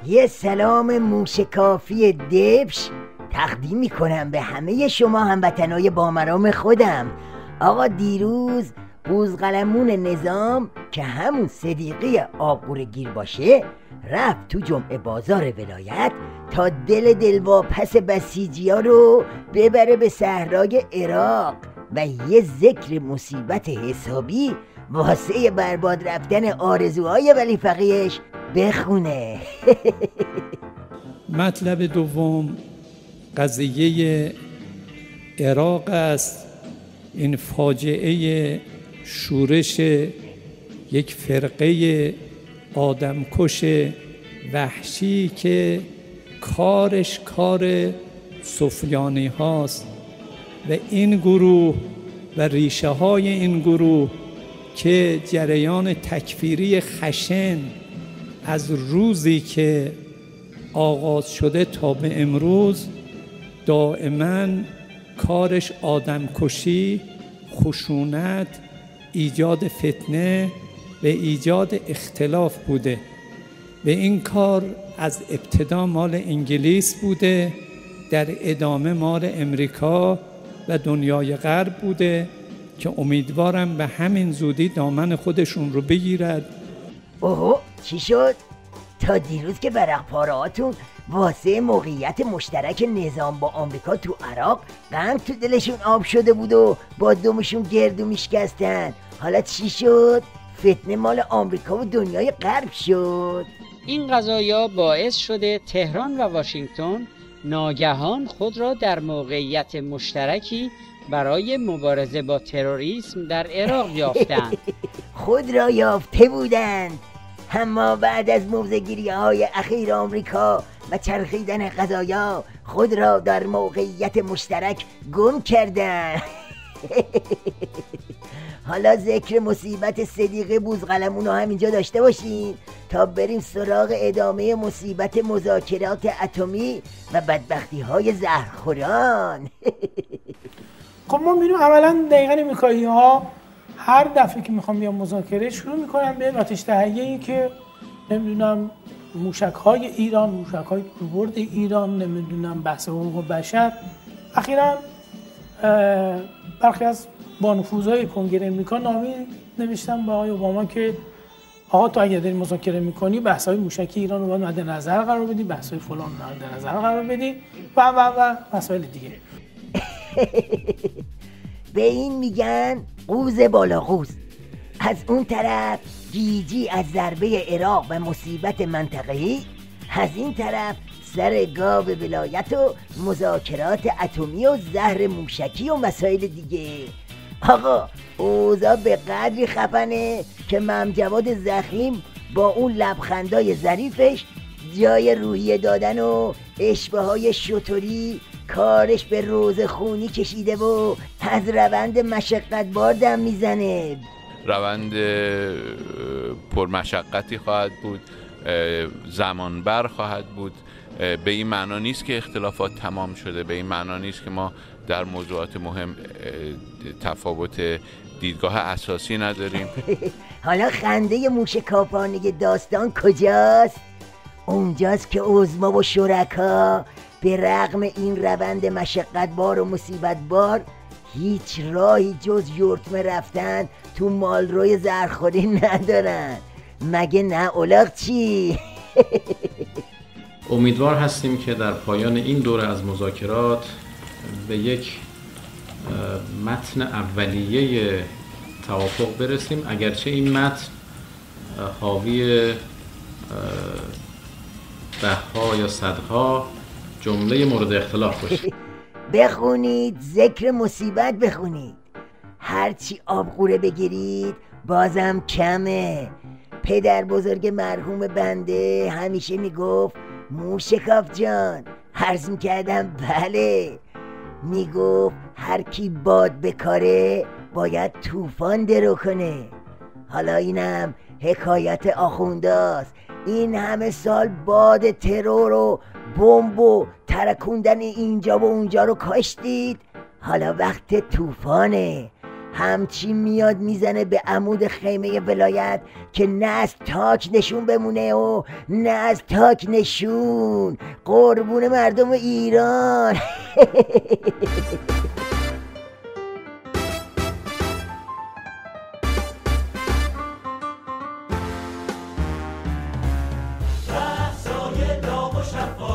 یه سلام موشکافی دبش تقدیم میکنم به همه شما هموطنای بامرام خودم. آقا دیروز بوزقلمون نظام که همون صدیقی آبگور گیر باشه رفت تو جمعه بازار ولایت تا دلواپس بسیجیا رو ببره به صحرای عراق و یه ذکر مصیبت حسابی واسه برباد رفتن آرزوهای ولی فقیهش بخونه. مطلب دوم قضیه عراق است. این فاجعه شورش یک فرقه آدمکش وحشی که کارش کار سفیانی هاست و این گروه و ریشه های این گروه که جریان تکفیری خشن از روزی که آغاز شده تا به امروز دائما کارش آدمکشی، خشونت، ایجاد فتنه و ایجاد اختلاف بوده و این کار از ابتدا مال انگلیس بوده، در ادامه مال امریکا و دنیای غرب بوده که امیدوارم به همین زودی دامن خودشون رو بگیرد. اوه چی شد؟ تا دیروز که ورق پارهاتون واسه موقعیت مشترک نظام با آمریکا تو عراق غم تو دلشون آب شده بود و با دمشون گردو میشکستن، حالا چی شد؟ فتنه مال آمریکا و دنیای غرب شد. این قضایا باعث شده تهران و واشنگتن ناگهان خود را در موقعیت مشترکی برای مبارزه با تروریسم در عراق یافتند. خود را یافته بودند، اما بعد از موضع‌گیری‌های اخیر آمریکا و چرخیدن قضایا خود را در موقعیت مشترک گم کردند. حالا ذکر مصیبت صدیقه بوزقلمون رو همینجا داشته باشین تا بریم سراغ ادامه مصیبت مذاکرات اتمی و بدبختی‌های زهرخوران. خب ما می‌بینیم عملاً دقیقاً امریکایی‌ها هر دفعه که میخوام بیام مذاکره شروع میکنم به آتش تهیه‌ای که نمیدونم موشک‌های ایران، موشک‌های برد ایران، نمیدونم بحث حقوق بشر. اخیراً برخی از بانفوذهای کنگره امریکا نامه نوشتن به آقای اوباما که آقا تو اگه داری مذاکره میکنی بحث‌های موشکی ایران رو باید مد نظر قرار بدی، بحث‌های فلان مد نظر قرار بدی و مسائل دیگه. به این میگن قوز بالا قوز. از اون طرف گیجی از ضربه عراق و مصیبت منطقه‌ای، از این طرف سر گاو ولایت و مذاکرات اتمی و زهر موشکی و مسائل دیگه. آقا اوضاع به قدری خفنه که ممجواد زخیم با اون لبخندای ظریفش جای روحیه دادن و اشبه‌های شطوری کارش به روز خونی کشیده و از روند مشقت بار دم میزنه. روند پرمشقتی خواهد بود، زمانبر خواهد بود. به این معنا نیست که اختلافات تمام شده، به این معنا نیست که ما در موضوعات مهم تفاوت دیدگاه اساسی نداریم. حالا خنده موشکافانه داستان کجاست؟ اونجاست که عظما و شرکا به رغم این روند مشقت بار و مصیبت بار هیچ راهی جز یورتمه رفتن تو مالروی زهرخوری ندارن. مگه نه اولاغ چی؟ امیدوار هستیم که در پایان این دوره از مذاکرات به یک متن اولیه توافق برسیم، اگرچه این متن حاوی ده‌ها یا صدها جمله مورد اختلاف باشه. بخونید، ذکر مصیبت بخونید، هرچی آبقوره بگیرید بازم کمه. پدر بزرگ مرحوم بنده همیشه میگفت موشکاف جان، عرض میکردم بله، میگفت هر کی باد بکاره باید طوفان درو کنه. حالا اینم حکایت آخونداست، این همه سال باد ترور و بمب و ترکوندن اینجا و اونجا رو کاشتید، حالا وقت طوفانه. همچین میاد میزنه به عمود خیمه ولایت که نه از تاک نشون بمونه و نه از تاک نشون. قربون مردم ایران. بحثای داغ و شفاف